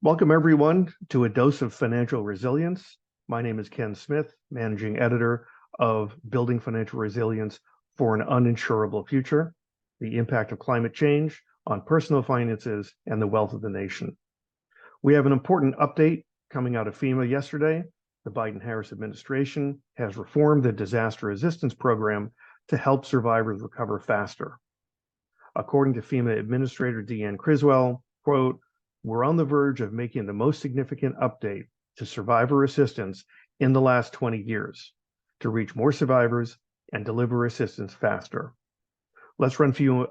Welcome, everyone, to A Dose of Financial Resilience. My name is Ken Smith, Managing Editor of Building Financial Resilience for an Uninsurable Future, the Impact of Climate Change on Personal Finances and the Wealth of the Nation. We have an important update coming out of FEMA yesterday. The Biden-Harris administration has reformed the disaster resistance program to help survivors recover faster. According to FEMA Administrator Deanne Criswell, quote, "We're on the verge of making the most significant update to survivor assistance in the last 20 years to reach more survivors and deliver assistance faster." Let's run through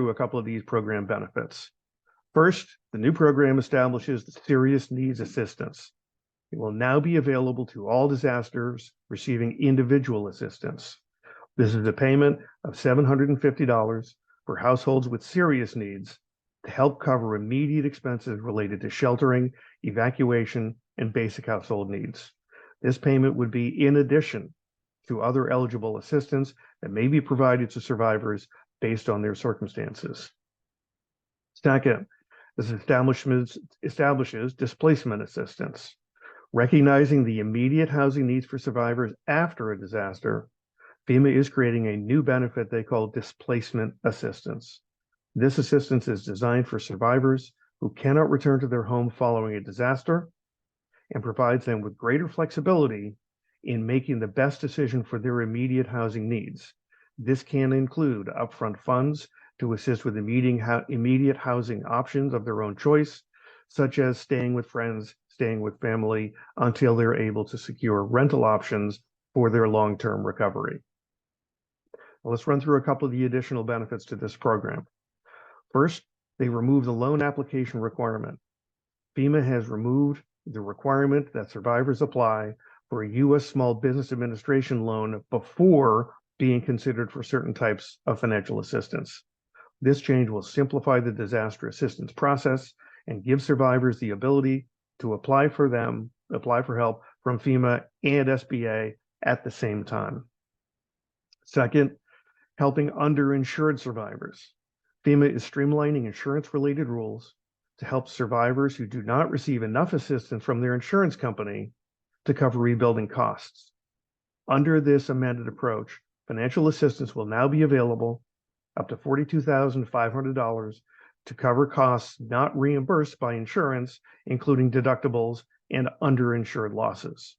a couple of these program benefits. First, the new program establishes the Serious Needs Assistance. It will now be available to all disasters receiving individual assistance. This is a payment of $750 for households with serious needs to help cover immediate expenses related to sheltering, evacuation, and basic household needs. This payment would be in addition to other eligible assistance that may be provided to survivors based on their circumstances. Second, this establishes displacement assistance. Recognizing the immediate housing needs for survivors after a disaster, FEMA is creating a new benefit they call displacement assistance. This assistance is designed for survivors who cannot return to their home following a disaster and provides them with greater flexibility in making the best decision for their immediate housing needs. This can include upfront funds to assist with immediate housing options of their own choice, such as staying with friends, staying with family, until they're able to secure rental options for their long-term recovery. Well, let's run through a couple of the additional benefits to this program. First, they remove the loan application requirement. FEMA has removed the requirement that survivors apply for a U.S. Small Business Administration loan before being considered for certain types of financial assistance. This change will simplify the disaster assistance process and give survivors the ability to apply for help from FEMA and SBA at the same time. Second, helping underinsured survivors. FEMA is streamlining insurance-related rules to help survivors who do not receive enough assistance from their insurance company to cover rebuilding costs. Under this amended approach, financial assistance will now be available up to $42,500 to cover costs not reimbursed by insurance, including deductibles and underinsured losses.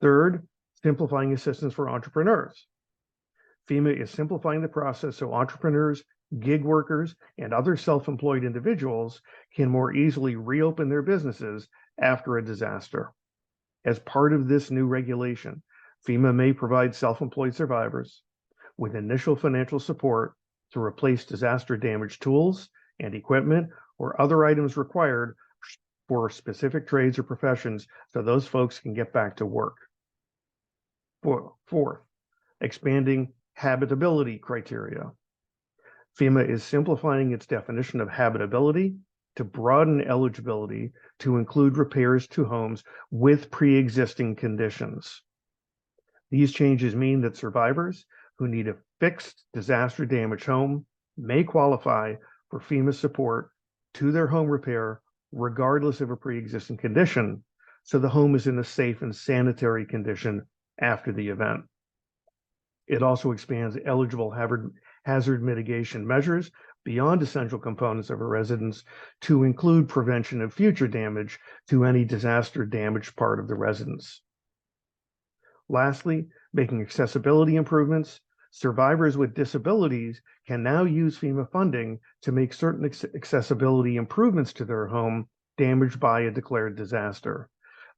Third, simplifying assistance for entrepreneurs. FEMA is simplifying the process so entrepreneurs, gig workers, and other self-employed individuals can more easily reopen their businesses after a disaster. As part of this new regulation, FEMA may provide self-employed survivors with initial financial support to replace disaster damage tools and equipment or other items required for specific trades or professions so those folks can get back to work. Fourth, expanding habitability criteria. FEMA is simplifying its definition of habitability to broaden eligibility to include repairs to homes with pre-existing conditions. These changes mean that survivors who need a fixed disaster damage home may qualify for FEMA support to their home repair regardless of a pre-existing condition, so the home is in a safe and sanitary condition after the event. It also expands eligible hazard mitigation measures beyond essential components of a residence to include prevention of future damage to any disaster damaged part of the residence. Lastly, making accessibility improvements. Survivors with disabilities can now use FEMA funding to make certain accessibility improvements to their home damaged by a declared disaster.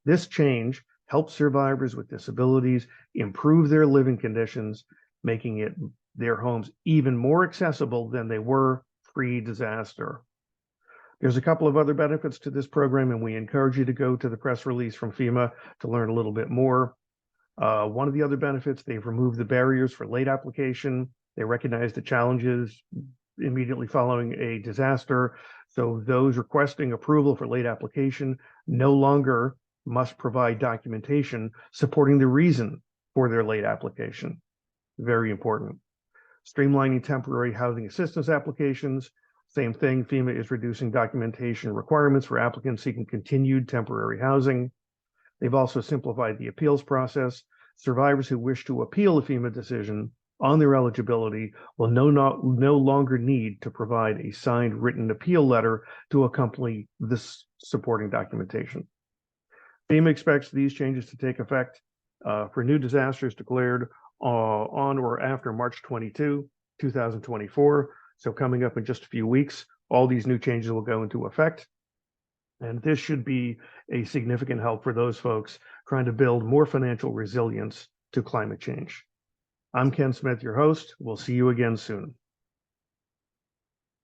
This change helps survivors with disabilities improve their living conditions, making their homes even more accessible than they were pre-disaster. There's a couple of other benefits to this program, and we encourage you to go to the press release from FEMA to learn a little bit more. One of the other benefits, they've removed the barriers for late application. They recognize the challenges immediately following a disaster. So those requesting approval for late application no longer must provide documentation supporting the reason for their late application. Very important. Streamlining temporary housing assistance applications. Same thing, FEMA is reducing documentation requirements for applicants seeking continued temporary housing. They've also simplified the appeals process. Survivors who wish to appeal a FEMA decision on their eligibility will no longer need to provide a signed written appeal letter to accompany this supporting documentation. FEMA expects these changes to take effect for new disasters declared on or after March 22, 2024. So coming up in just a few weeks, all these new changes will go into effect. And this should be a significant help for those folks trying to build more financial resilience to climate change. I'm Ken Smith, your host. We'll see you again soon.